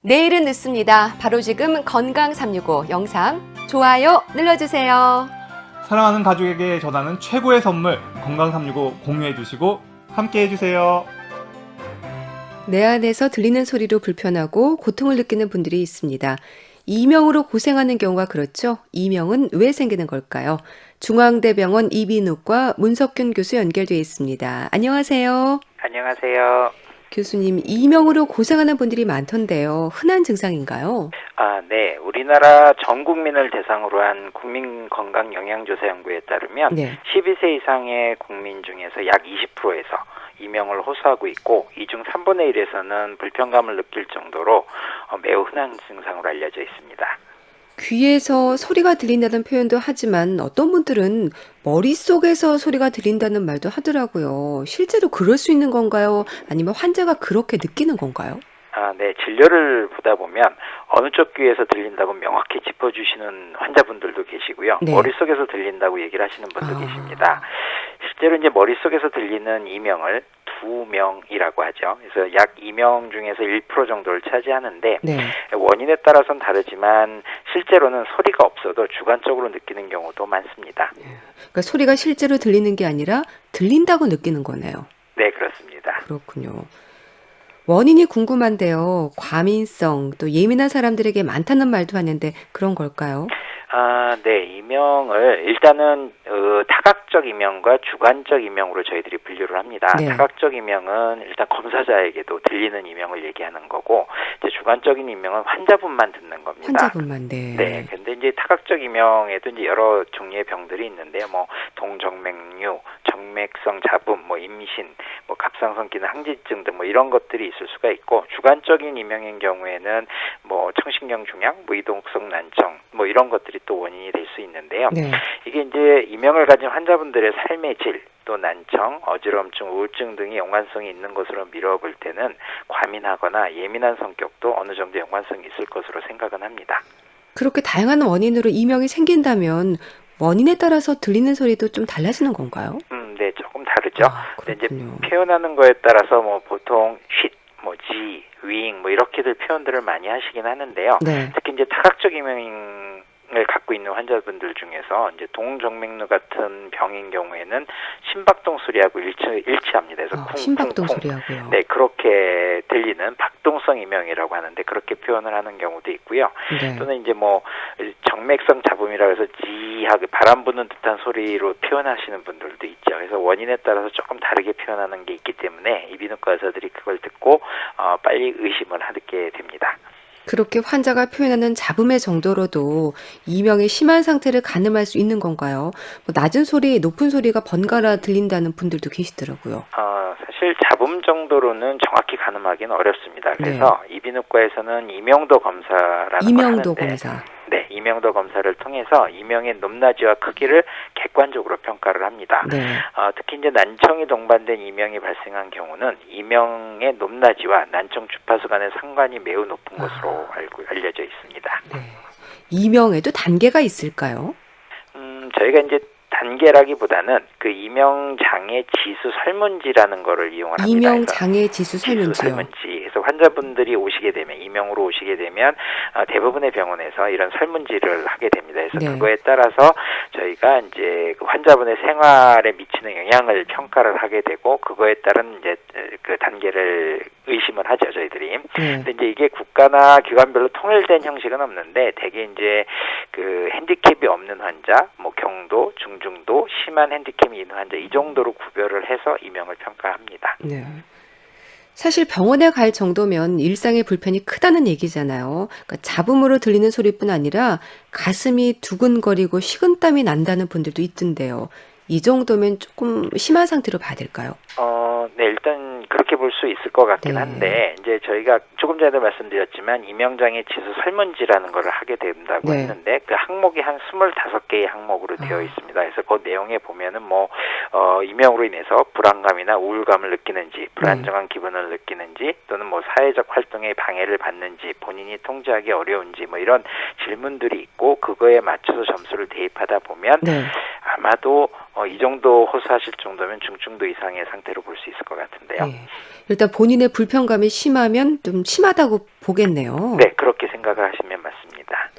내일은 늦습니다. 바로 지금 건강 365 영상 좋아요 눌러주세요. 사랑하는 가족에게 전하는 최고의 선물 건강 365 공유해 주시고 함께 해주세요. 내 안에서 들리는 소리로 불편하고 고통을 느끼는 분들이 있습니다. 이명으로 고생하는 경우가 그렇죠. 이명은 왜 생기는 걸까요? 중앙대병원 이비인후과 문석균 교수 연결되어 있습니다. 안녕하세요. 안녕하세요. 교수님, 이명으로 고생하는 분들이 많던데요. 흔한 증상인가요? 네. 우리나라 전 국민을 대상으로 한 국민건강영양조사 연구에 따르면 네. 12세 이상의 국민 중에서 약 20%에서 이명을 호소하고 있고 이 중 3분의 1에서는 불편감을 느낄 정도로 매우 흔한 증상으로 알려져 있습니다. 귀에서 소리가 들린다는 표현도 하지만 어떤 분들은 머릿속에서 소리가 들린다는 말도 하더라고요. 실제로 그럴 수 있는 건가요? 아니면 환자가 그렇게 느끼는 건가요? 네. 진료를 보다 보면 어느 쪽 귀에서 들린다고 명확히 짚어주시는 환자분들도 계시고요. 네. 머릿속에서 들린다고 얘기를 하시는 분도 아. 계십니다. 실제로 이제 머릿속에서 들리는 이명을 두명이라고 하죠. 그래서 약 2명 중에서 1% 정도를 차지하는데 네. 원인에 따라서는 다르지만 실제로는 소리가 없어도 주관적으로 느끼는 경우도 많습니다. 그러니까 소리가 실제로 들리는 게 아니라 들린다고 느끼는 거네요. 네, 그렇습니다. 그렇군요. 원인이 궁금한데요. 과민성, 또 예민한 사람들에게 많다는 말도 하는데 그런 걸까요? 네. 이명을 일단은 타각적 이명과 주관적 이명으로 저희들이 분류를 합니다. 네. 타각적 이명은 일단 검사자에게도 들리는 이명을 얘기하는 거고 이제 주관적인 이명은 환자분만 듣는 겁니다. 환자분만, 네. 네, 근데 이제 타각적 이명에도 이제 여러 종류의 병들이 있는데요. 뭐 동정맥류, 정맥성 잡음, 뭐 임신, 뭐 갑상선 기능 항진증 등 뭐 이런 것들이 있을 수가 있고 주관적인 이명인 경우에는 뭐 청신경 중양, 뭐 이동성 난청, 뭐 이런 것들이 또 원인이 될 수 있는데요. 네. 이게 이제 이명을 가진 환자분들의 삶의 질, 또 난청, 어지럼증, 우울증 등이 연관성이 있는 것으로 미뤄볼 때는 과민하거나 예민한 성격도 어느 정도 연관성이 있을 것으로 생각은 합니다. 그렇게 다양한 원인으로 이명이 생긴다면 원인에 따라서 들리는 소리도 좀 달라지는 건가요? 네, 조금 다르죠. 근데 이제 그렇군요. 표현하는 거에 따라서 뭐 보통 쉿, 뭐 지, 윙, 뭐 이렇게들 표현들을 많이 하시긴 하는데요. 네. 특히 이제 타각적 이명을 갖고 있는 환자분들 중에서 이제 동정맥류 같은 병인 경우에는 심박동 소리하고 일치합니다. 그래서 쿵쿵쿵. 심박동 소리하고요. 네, 그렇게 들리는 박동성 이명이라고 하는데 그렇게 표현을 하는 경우도 있고요. 네. 또는 이제 뭐 정맥성 잡음이라고 해서 지하게 바람 부는 듯한 소리로 표현하시는 분들도 있죠. 그래서 원인에 따라서 조금 다르게 표현하는 게 있기 때문에 이비인후과 의사들이 그걸 듣고 빨리 의심을 하게 됩니다. 그렇게 환자가 표현하는 잡음의 정도로도 이명이 심한 상태를 가늠할 수 있는 건가요? 뭐 낮은 소리, 높은 소리가 번갈아 들린다는 분들도 계시더라고요. 사실 잡음 정도로는 정확히 가늠하기는 어렵습니다. 그래서 이비인후과에서는 이명도 검사라는 걸 이명도 하는데 검사. 네, 이명도 검사를 통해서 이명의 높낮이와 크기를 객관적으로 평가를 합니다. 네. 특히 이제 난청이 동반된 이명이 발생한 경우는 이명의 높낮이와 난청 주파수 간의 상관이 매우 높은 것으로 알려져 있습니다. 네. 이명에도 단계가 있을까요? 저희가 이제 단계라기보다는 그 이명 장애 지수 설문지라는 거를 이용을 합니다. 이명 그래서 장애 지수 설문지요. 그래서 환자분들이 오시게 되면 이명으로 오시게 되면 대부분의 병원에서 이런 설문지를 하게 됩니다. 그래서 네. 그거에 따라서 저희가 이제 그 환자분의 생활에 미치는 영향을 평가를 하게 되고 그거에 따른 이제 그 단계를 의심을 하죠, 저희들이. 네. 근데 이제 이게 국가나 기관별로 통일된 형식은 없는데 대개 이제 그 핸디캡이 없는 환자, 뭐 경도, 중중도, 심한 핸디캡이 있는 환자 이 정도로 구별을 해서 이명을 평가합니다. 네. 사실 병원에 갈 정도면 일상의 불편이 크다는 얘기잖아요. 그러니까 잡음으로 들리는 소리뿐 아니라 가슴이 두근거리고 식은땀이 난다는 분들도 있던데요. 이 정도면 조금 심한 상태로 봐야 될까요? 네, 일단 그렇게 볼 수 있을 것 같긴 네. 한데 이제 저희가 조금 전에도 말씀드렸지만 이명장애 지수 설문지라는 거를 하게 된다고 네. 했는데 그 항목이 한 25개의 항목으로 되어 있습니다. 그래서 그 내용에 보면은 뭐 이명으로 인해서 불안감이나 우울감을 느끼는지 불안정한 기분을 느끼는지 또는 뭐 사회적 활동에 방해를 받는지 본인이 통제하기 어려운지 뭐 이런 질문들이 있고 그거에 맞춰서 점수를 대입하다 보면 네. 아마도 이 정도 호소하실 정도면 중증도 이상의 상태로 볼 수 있을 것 같은데요. 예. 일단 본인의 불편감이 심하면 좀 심하다고 보겠네요. 네, 그렇게 생각을 하시면 맞습니다.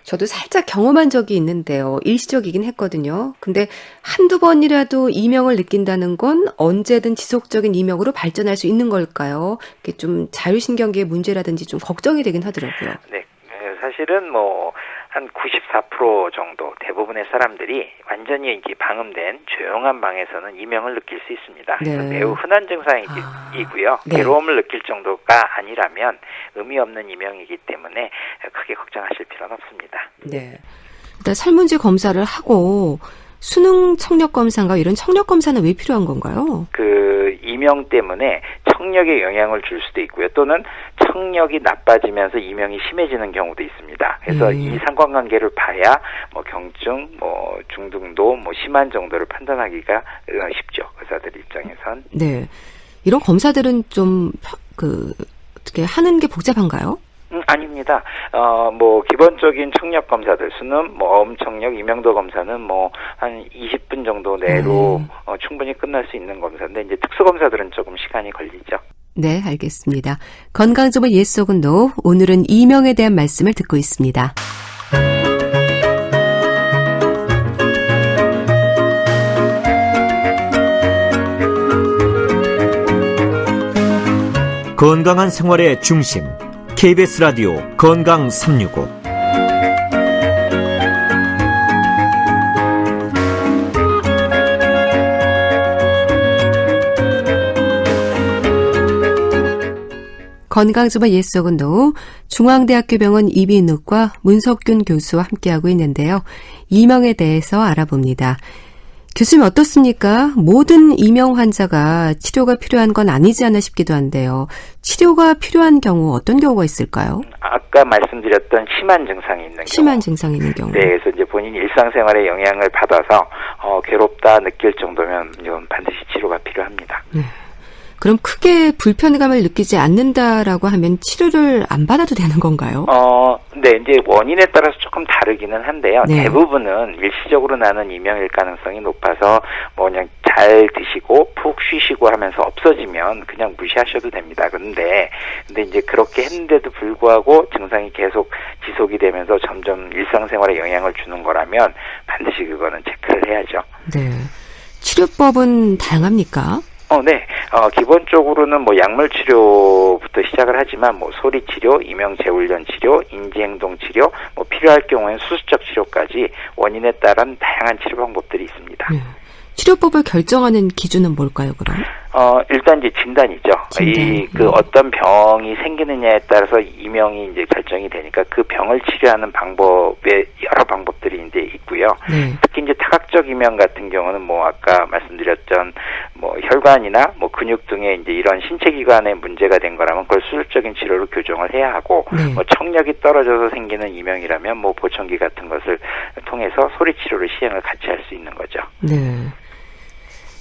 저도 살짝 경험한 적이 있는데요. 일시적이긴 했거든요. 근데 한두 번이라도 이명을 느낀다는 건 언제든 지속적인 이명으로 발전할 수 있는 걸까요? 이게 좀 자율신경계의 문제라든지 좀 걱정이 되긴 하더라고요. 네, 사실은 뭐 한 94% 정도 대부분의 사람들이 완전히 이제 방음된 조용한 방에서는 이명을 느낄 수 있습니다. 그래서 네. 매우 흔한 증상이고요. 네. 괴로움을 느낄 정도가 아니라면 의미 없는 이명이기 때문에 크게 걱정하실 필요는 없습니다. 네. 일단 설문지 검사를 하고 수능 청력 검사인가 이런 청력 검사는 왜 필요한 건가요? 그 이명 때문에 청력에 영향을 줄 수도 있고요. 또는 청력이 나빠지면서 이명이 심해지는 경우도 있습니다. 그래서 이 상관관계를 봐야 뭐 경증, 뭐 중등도, 뭐 심한 정도를 판단하기가 쉽죠. 의사들 입장에선. 네. 이런 검사들은 좀 어떻게 하는 게 복잡한가요? 아닙니다. 뭐 기본적인 청력 검사들 수는 뭐 어음청력, 이명도 검사는 뭐 한 20분 정도 내로 충분히 끝날 수 있는 검사인데 이제 특수 검사들은 조금 시간이 걸리죠. 네, 알겠습니다. 건강정보 옛 속은 노 오늘은 이명에 대한 말씀을 듣고 있습니다. 건강한 생활의 중심 KBS 라디오 건강 365. 건강정보 옛 속은 노 중앙대학교 병원 이비인후과 문석균 교수와 함께하고 있는데요. 이명에 대해서 알아봅니다. 교수님 어떻습니까? 모든 이명 환자가 치료가 필요한 건 아니지 않나 싶기도 한데요. 치료가 필요한 경우 어떤 경우가 있을까요? 아까 말씀드렸던 심한 증상이 있는 심한 경우. 증상이 있는 경우. 네, 그래서 이제 본인 일상생활에 영향을 받아서 괴롭다 느낄 정도면 이건 반드시 치료가 필요합니다. 네. 그럼 크게 불편감을 느끼지 않는다라고 하면 치료를 안 받아도 되는 건가요? 네, 이제 원인에 따라서 조금 다르기는 한데요. 네. 대부분은 일시적으로 나는 이명일 가능성이 높아서 뭐 그냥 잘 드시고 푹 쉬시고 하면서 없어지면 그냥 무시하셔도 됩니다. 근데 이제 그렇게 했는데도 불구하고 증상이 계속 지속이 되면서 점점 일상생활에 영향을 주는 거라면 반드시 그거는 체크를 해야죠. 네. 치료법은 다양합니까? 네. 기본적으로는 뭐 약물 치료부터 시작을 하지만 뭐 소리 치료, 이명 재훈련 치료, 인지 행동 치료, 뭐 필요할 경우에는 수술적 치료까지 원인에 따른 다양한 치료 방법들이 있습니다. 치료법을 결정하는 기준은 뭘까요, 그럼? 일단 이제 진단이죠. 진단. 어떤 병이 생기느냐에 따라서 이명이 이제 결정이 되니까 그 병을 치료하는 방법에 여러 방법들이 이제 있고요. 네. 특히 이제 타각적 이명 같은 경우는 뭐 아까 말씀드렸던 뭐 혈관이나 뭐 근육 등의 이제 이런 신체 기관에 문제가 된 거라면 그걸 수술적인 치료로 교정을 해야 하고 네. 뭐 청력이 떨어져서 생기는 이명이라면 뭐 보청기 같은 것을 통해서 소리 치료를 시행을 같이 할 수 있는 거죠. 네.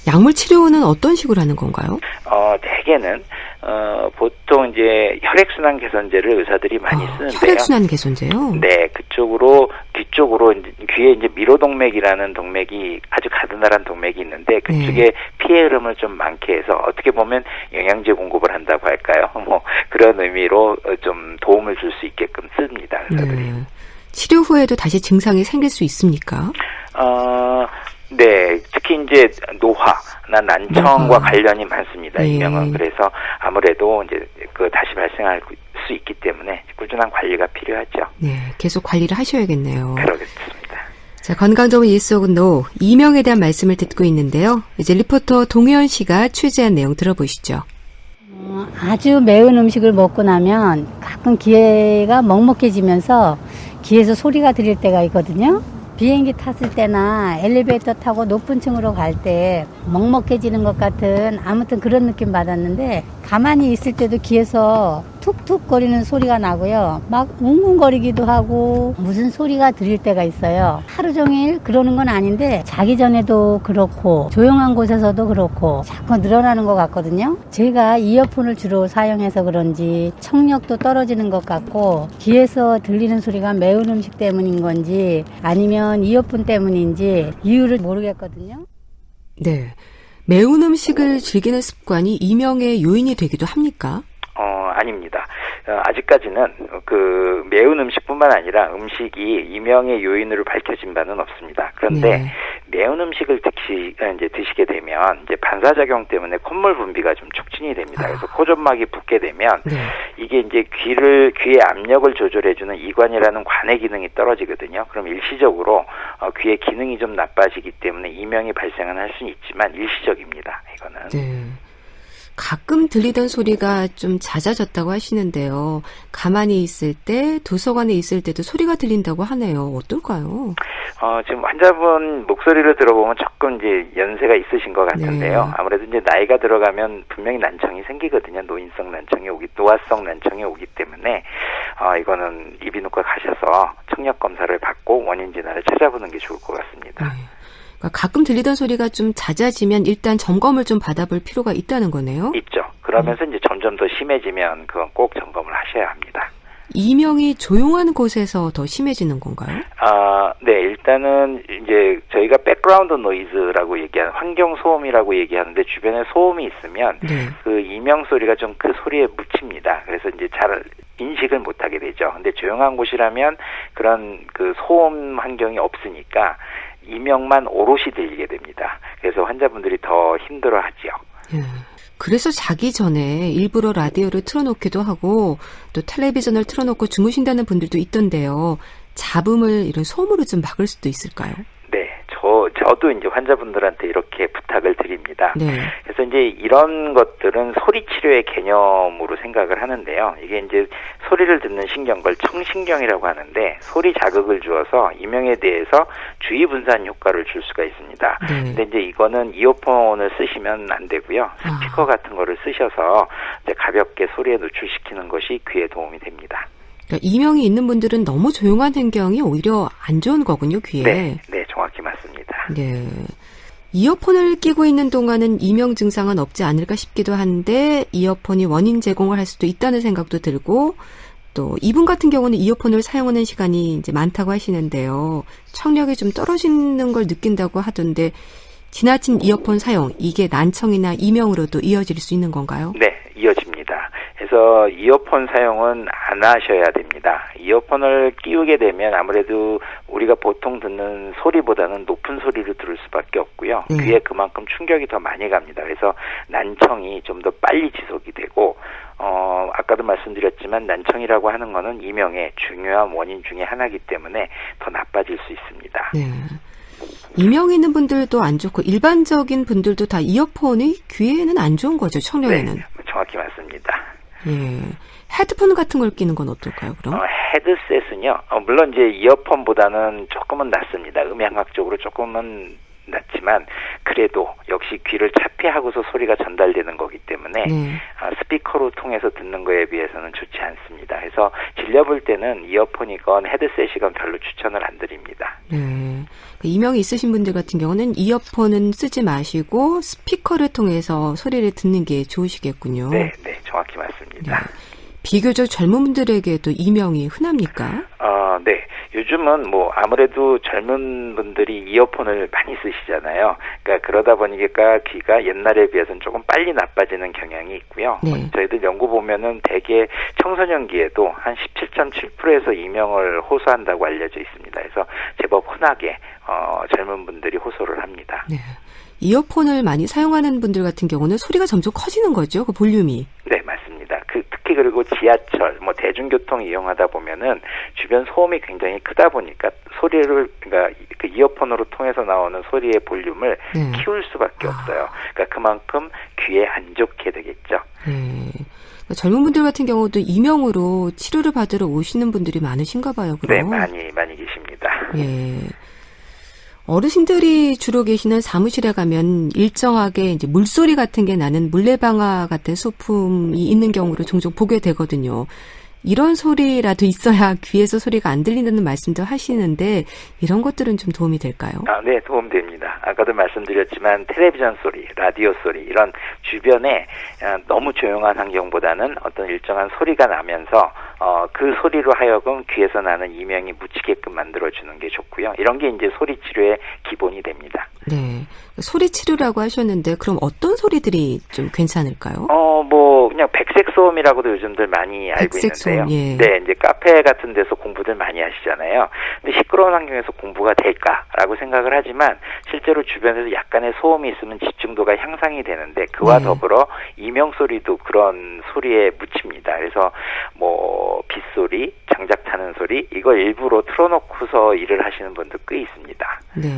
약물 치료는 어떤 식으로 하는 건가요? 대개는 보통 이제 혈액순환 개선제를 의사들이 많이 쓰는데요. 혈액순환 개선제요? 네, 그쪽으로 뒤쪽으로 귀에 이제 미로동맥이라는 동맥이 아주 가느다란 동맥이 있는데 그쪽에 피해 흐름을 좀 많게 해서 어떻게 보면 영양제 공급을 한다고 할까요? 뭐 그런 의미로 좀 도움을 줄 수 있게끔 씁니다. 의사들이. 네. 치료 후에도 다시 증상이 생길 수 있습니까? 네, 특히 이제 노화나 난청과 관련이 많습니다. 네. 이명은 그래서 아무래도 이제 다시 발생할 수 있기 때문에 꾸준한 관리가 필요하죠. 네, 계속 관리를 하셔야겠네요. 그러겠습니다. 자, 건강정보 예속은 노 이명에 대한 말씀을 듣고 있는데요. 이제 리포터 동혜연 씨가 취재한 내용 들어보시죠. 아주 매운 음식을 먹고 나면 가끔 귀가 먹먹해지면서 귀에서 소리가 들릴 때가 있거든요. 비행기 탔을 때나 엘리베이터 타고 높은 층으로 갈 때 먹먹해지는 것 같은 아무튼 그런 느낌 받았는데 가만히 있을 때도 귀에서 툭툭거리는 소리가 나고요. 막 웅웅거리기도 하고 무슨 소리가 들릴 때가 있어요. 하루 종일 그러는 건 아닌데 자기 전에도 그렇고 조용한 곳에서도 그렇고 자꾸 늘어나는 것 같거든요. 제가 이어폰을 주로 사용해서 그런지 청력도 떨어지는 것 같고 귀에서 들리는 소리가 매운 음식 때문인 건지 아니면 이어폰 때문인지 이유를 모르겠거든요. 네. 매운 음식을 즐기는 습관이 이명의 요인이 되기도 합니까? 아닙니다. 아직까지는 그 매운 음식뿐만 아니라 음식이 이명의 요인으로 밝혀진 바는 없습니다. 그런데 네. 매운 음식을 이제 드시게 되면 이제 반사작용 때문에 콧물 분비가 좀 촉진이 됩니다. 그래서 코점막이 붓게 되면 네. 이게 이제 귀의 압력을 조절해주는 이관이라는 관의 기능이 떨어지거든요. 그럼 일시적으로 귀의 기능이 좀 나빠지기 때문에 이명이 발생은 할 수는 있지만 일시적입니다. 이거는. 네. 가끔 들리던 소리가 좀 잦아졌다고 하시는데요. 가만히 있을 때, 도서관에 있을 때도 소리가 들린다고 하네요. 어떨까요? 지금 환자분 목소리를 들어보면 조금 이제 연세가 있으신 것 같은데요. 네. 아무래도 이제 나이가 들어가면 분명히 난청이 생기거든요. 노화성 난청이 오기 때문에, 이거는 이비인후과 가셔서 청력 검사를 받고 원인 진단을 찾아보는 게 좋을 것 같습니다. 네. 그러니까 가끔 들리던 소리가 좀 잦아지면 일단 점검을 좀 받아볼 필요가 있다는 거네요. 있죠. 그러면서 이제 점점 더 심해지면 그건 꼭 점검을 하셔야 합니다. 이명이 조용한 곳에서 더 심해지는 건가요? 네, 일단은 이제 저희가 백그라운드 노이즈라고 얘기하는 환경 소음이라고 얘기하는데 주변에 소음이 있으면 네. 그 이명 소리가 좀 그 소리에 묻힙니다. 그래서 이제 잘 인식을 못하게 되죠. 근데 조용한 곳이라면 그런 그 소음 환경이 없으니까 이명만 오롯이 들리게 됩니다. 그래서 환자분들이 더 힘들어하지요. 예. 그래서 자기 전에 일부러 라디오를 틀어놓기도 하고 또 텔레비전을 틀어놓고 주무신다는 분들도 있던데요. 잡음을 이런 소음으로 좀 막을 수도 있을까요? 네, 저도 이제 환자분들한테 이렇게 부탁을 드립니다. 네. 그래서 이제 이런 것들은 소리 치료의 개념으로 생각을 하는데요. 이게 이제 소리를 듣는 신경걸 청신경이라고 하는데 소리 자극을 주어서 이명에 대해서 주의 분산 효과를 줄 수가 있습니다. 네. 근데 이제 이거는 이어폰을 쓰시면 안 되고요. 스피커 같은 거를 쓰셔서 이제 가볍게 소리에 노출시키는 것이 귀에 도움이 됩니다. 그러니까 이명이 있는 분들은 너무 조용한 환경이 오히려 안 좋은 거군요, 귀에. 네, 정확히 맞습니다. 네. 이어폰을 끼고 있는 동안은 이명 증상은 없지 않을까 싶기도 한데 이어폰이 원인 제공을 할 수도 있다는 생각도 들고 또 이분 같은 경우는 이어폰을 사용하는 시간이 이제 많다고 하시는데요. 청력이 좀 떨어지는 걸 느낀다고 하던데 지나친 이어폰 사용, 이게 난청이나 이명으로도 이어질 수 있는 건가요? 네, 이어집니다. 그래서 이어폰 사용은 안 하셔야 됩니다. 이어폰을 끼우게 되면 아무래도 우리가 보통 듣는 소리보다는 높은 소리를 들을 수밖에 없고요. 귀에 그만큼 충격이 더 많이 갑니다. 그래서 난청이 좀 더 빨리 지속이 되고 아까도 말씀드렸지만 난청이라고 하는 거는 이명의 중요한 원인 중에 하나이기 때문에 더 나빠질 수 있습니다. 네. 이명 있는 분들도 안 좋고 일반적인 분들도 다 이어폰이 귀에는 안 좋은 거죠, 청력에는. 네, 정확히 맞습니다. 예. 헤드폰 같은 걸 끼는 건 어떨까요, 그럼? 헤드셋은요, 물론 이제 이어폰보다는 조금은 낫습니다. 음향학적으로 조금은 낫지만, 그래도 역시 귀를 차폐하고서 소리가 전달되는 거기 때문에, 스피커로 통해서 듣는 거에 비해서는 좋지 않습니다. 그래서 질려볼 때는 이어폰이건 헤드셋이건 별로 추천을 안 드립니다. 네. 이명이 있으신 분들 같은 경우는 이어폰은 쓰지 마시고 스피커를 통해서 소리를 듣는 게 좋으시겠군요. 네, 정확히 맞습니다. 네. 비교적 젊은 분들에게도 이명이 흔합니까? 네. 요즘은 아무래도 젊은 분들이 이어폰을 많이 쓰시잖아요. 그러니까 그러다 보니까 귀가 옛날에 비해서는 조금 빨리 나빠지는 경향이 있고요. 네. 저희들 연구 보면은 대개 청소년기에도 한 17.7%에서 이명을 호소한다고 알려져 있습니다. 그래서 제법 흔하게 젊은 분들이 호소를 합니다. 네. 이어폰을 많이 사용하는 분들 같은 경우는 소리가 점점 커지는 거죠, 그 볼륨이. 네, 맞습니다. 특히 그리고 지하철, 대중교통 이용하다 보면은 주변 소음이 굉장히 크다 보니까 그러니까 그 이어폰으로 통해서 나오는 소리의 볼륨을 키울 수밖에 없어요. 그러니까 그만큼 귀에 안 좋게 되겠죠. 네. 젊은 분들 같은 경우도 이명으로 치료를 받으러 오시는 분들이 많으신가 봐요, 그럼? 네, 많이 계십니다. 예. 어르신들이 주로 계시는 사무실에 가면 일정하게 이제 물소리 같은 게 나는 물레방아 같은 소품이 있는 경우를 종종 보게 되거든요. 이런 소리라도 있어야 귀에서 소리가 안 들린다는 말씀도 하시는데 이런 것들은 좀 도움이 될까요? 네, 도움됩니다. 아까도 말씀드렸지만 텔레비전 소리, 라디오 소리 이런 주변에 너무 조용한 환경보다는 어떤 일정한 소리가 나면서 그 소리로 하여금 귀에서 나는 이명이 묻히게끔 만들어주는 게 좋고요. 이런 게 이제 소리 치료의 기본이 됩니다. 네. 소리 치료라고 하셨는데 그럼 어떤 소리들이 좀 괜찮을까요? 그냥 백색 소음이라고도 요즘들 많이 알고 백색 있는데요. 소음, 예. 네, 이제 카페 같은 데서 공부들 많이 하시잖아요. 근데 시끄러운 환경에서 공부가 될까라고 생각을 하지만 실제로 주변에서 약간의 소음이 있으면 집중도가 향상이 되는데 그와 네. 더불어 이명 소리도 그런 소리에 묻힙니다. 그래서 빗소리, 장작 타는 소리 이걸 일부러 틀어놓고서 일을 하시는 분도 꽤 있습니다. 네.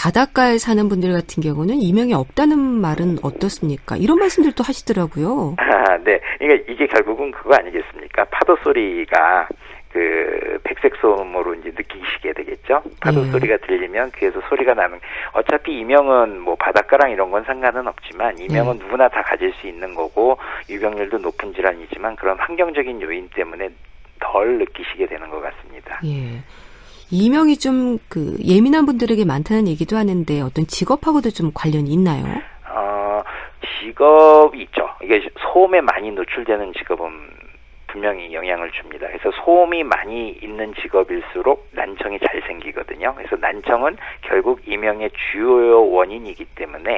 바닷가에 사는 분들 같은 경우는 이명이 없다는 말은 어떻습니까? 이런 말씀들도 하시더라고요. 네. 그러니까 이게 결국은 그거 아니겠습니까? 파도 소리가 그 백색 소음으로 이제 느끼시게 되겠죠. 파도 소리가 들리면 귀에서 소리가 나는. 어차피 이명은 뭐 바닷가랑 이런 건 상관은 없지만 이명은 누구나 다 가질 수 있는 거고 유병률도 높은 질환이지만 그런 환경적인 요인 때문에 덜 느끼시게 되는 것 같습니다. 예. 이명이 좀 예민한 분들에게 많다는 얘기도 하는데 어떤 직업하고도 좀 관련이 있나요? 직업이 있죠. 이게 소음에 많이 노출되는 직업은 분명히 영향을 줍니다. 그래서 소음이 많이 있는 직업일수록 난청이 잘 생기거든요. 그래서 난청은 결국 이명의 주요 원인이기 때문에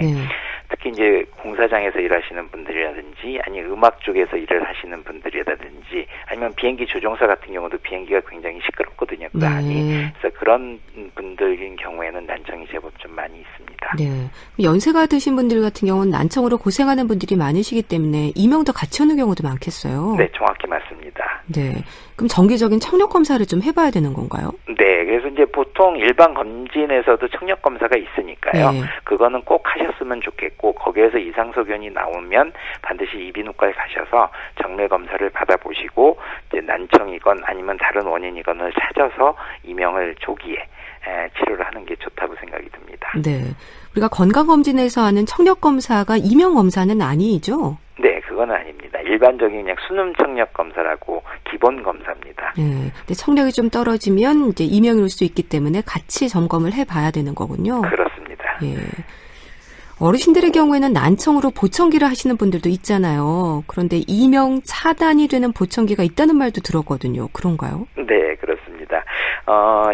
특히 이제 공사장에서 일하시는 분들이라든지 아니 음악 쪽에서 일을 하시는 분들이라든지 아니면 비행기 조종사 같은 경우도 비행기가 굉장히 시끄럽거든요. 그 안이. 그래서 그런 분들인 경우에는 난청이 제법 좀 많이 있습니다. 네. 연세가 드신 분들 같은 경우는 난청으로 고생하는 분들이 많으시기 때문에 이명도 같이 오는 경우도 많겠어요. 네, 정확히 맞습니다. 네. 그럼 정기적인 청력 검사를 좀 해봐야 되는 건가요? 네, 그래서 이제 보통 일반 검진에서도 청력 검사가 있으니까요. 네. 그거는 꼭 하셨으면 좋겠고 거기에서 이상소견이 나오면 반드시 이비인후과에 가셔서 정밀 검사를 받아보시고 이제 난청이건 아니면 다른 원인이건을 찾아서 이명을 조기에 치료를 하는 게 좋다고 생각이 듭니다. 네. 우리가 건강검진에서 하는 청력검사가 이명검사는 아니죠? 네, 그건 아닙니다. 일반적인 그냥 수능 청력 검사라고 기본 검사입니다. 네. 근데 청력이 좀 떨어지면 이제 이명이 올 수 있기 때문에 같이 점검을 해봐야 되는 거군요. 그렇습니다. 예. 어르신들의 경우에는 난청으로 보청기를 하시는 분들도 있잖아요. 그런데 이명 차단이 되는 보청기가 있다는 말도 들었거든요. 그런가요? 네, 그렇습니다.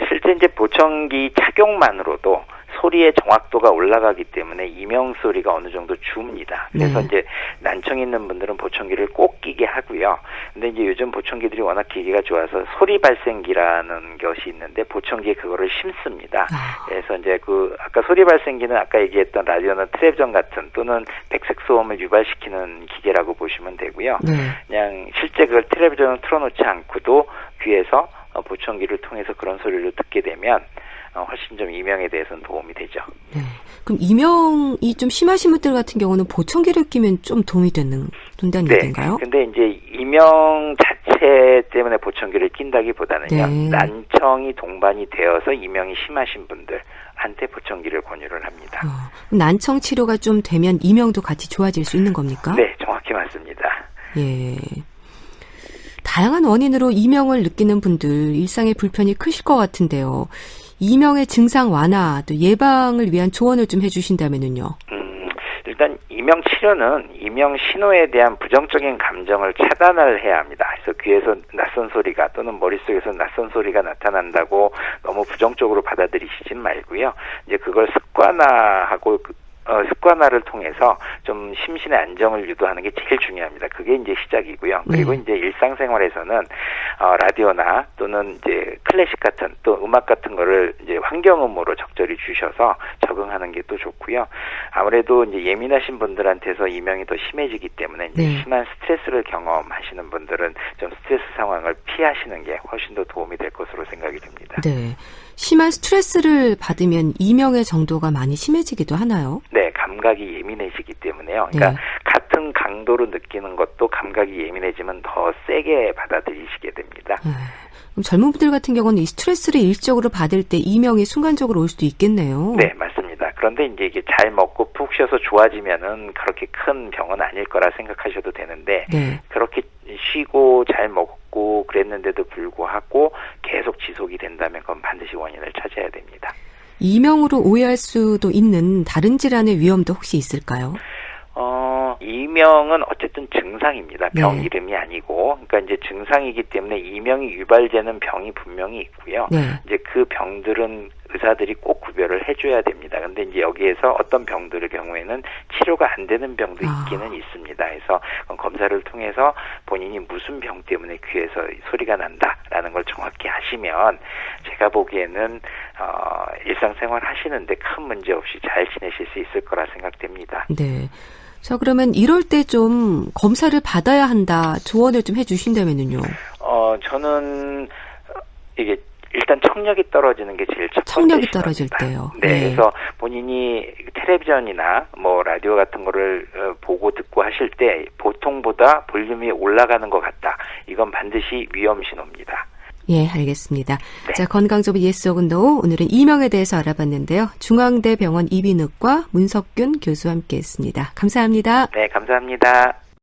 실제 이제 보청기 착용만으로도 소리의 정확도가 올라가기 때문에 이명 소리가 어느 정도 줍니다. 그래서 이제 난청 있는 분들은 보청기를 꼭 끼게 하고요. 근데 이제 요즘 보청기들이 워낙 기계가 좋아서 소리 발생기라는 것이 있는데 보청기에 그거를 심습니다. 그래서 이제 아까 소리 발생기는 아까 얘기했던 라디오나 텔레비전 같은 또는 백색 소음을 유발시키는 기계라고 보시면 되고요. 그냥 실제 그걸 텔레비전을 틀어놓지 않고도 귀에서 보청기를 통해서 그런 소리를 듣게 되면 훨씬 좀 이명에 대해서는 도움이 되죠. 네. 그럼 이명이 좀 심하신 분들 같은 경우는 보청기를 끼면 좀 도움이 된다는 얘기인가요? 근데 이제 이명 자체 때문에 보청기를 낀다기보다는요. 난청이 동반이 되어서 이명이 심하신 분들한테 보청기를 권유를 합니다. 난청 치료가 좀 되면 이명도 같이 좋아질 수 있는 겁니까? 네, 정확히 맞습니다. 예. 다양한 원인으로 이명을 느끼는 분들 일상의 불편이 크실 것 같은데요. 이명의 증상 완화, 또 예방을 위한 조언을 좀 해주신다면요. 일단 이명 치료는 이명 신호에 대한 부정적인 감정을 차단을 해야 합니다. 그래서 귀에서 낯선 소리가 또는 머릿속에서 낯선 소리가 나타난다고 너무 부정적으로 받아들이시진 말고요. 이제 그걸 습관화를 통해서 좀 심신의 안정을 유도하는 게 제일 중요합니다. 그게 이제 시작이고요. 그리고 이제 일상생활에서는 라디오나 또는 이제 클래식 같은 또 음악 같은 거를 이제 환경음으로 적절히 주셔서 적응하는 게 또 좋고요. 아무래도 이제 예민하신 분들한테서 이명이 더 심해지기 때문에 이제 심한 스트레스를 경험하시는 분들은 좀 스트레스 상황을 피하시는 게 훨씬 더 도움이 될 것으로 생각이 듭니다. 네. 심한 스트레스를 받으면 이명의 정도가 많이 심해지기도 하나요? 네, 감각이 예민해지기 때문에요. 그러니까 같은 강도로 느끼는 것도 감각이 예민해지면 더 세게 받아들이시게 됩니다. 그럼 젊은 분들 같은 경우는 이 스트레스를 일적으로 받을 때 이명이 순간적으로 올 수도 있겠네요. 네, 맞습니다. 그런데 이제 이게 잘 먹고 푹 쉬어서 좋아지면은 그렇게 큰 병은 아닐 거라 생각하셔도 되는데 네. 그렇게 쉬고 잘 먹고 그랬는데도 불구하고 계속 지속이 된다면 그건 반드시 원인을 찾아야 됩니다. 이명으로 오해할 수도 있는 다른 질환의 위험도 혹시 있을까요? 이명은 어쨌든 증상입니다. 병 네. 이름이 아니고, 그러니까 이제 증상이기 때문에 이명이 유발되는 병이 분명히 있고요. 네. 이제 그 병들은 의사들이 꼭 구별을 해줘야 됩니다. 근데 이제 여기에서 어떤 병들의 경우에는 치료가 안 되는 병도 있기는 있습니다. 그래서 검사를 통해서 본인이 무슨 병 때문에 귀에서 소리가 난다라는 걸 정확히 아시면 제가 보기에는 일상생활 하시는데 큰 문제 없이 잘 지내실 수 있을 거라 생각됩니다. 네. 자, 그러면 이럴 때 좀 검사를 받아야 한다. 조언을 좀 해주신다면요. 저는 이게 일단 청력이 떨어지는 게 제일 첫 번째 청력이 떨어질 신호입니다. 때요. 네, 네. 그래서 본인이 텔레비전이나 뭐 라디오 같은 거를 보고 듣고 하실 때 보통보다 볼륨이 올라가는 것 같다. 이건 반드시 위험 신호입니다. 예, 알겠습니다. 네. 자, 건강조비 예스 혹은 노. 오늘은 이명에 대해서 알아봤는데요. 중앙대병원 이비인후과 문석균 교수와 함께했습니다. 감사합니다. 네, 감사합니다.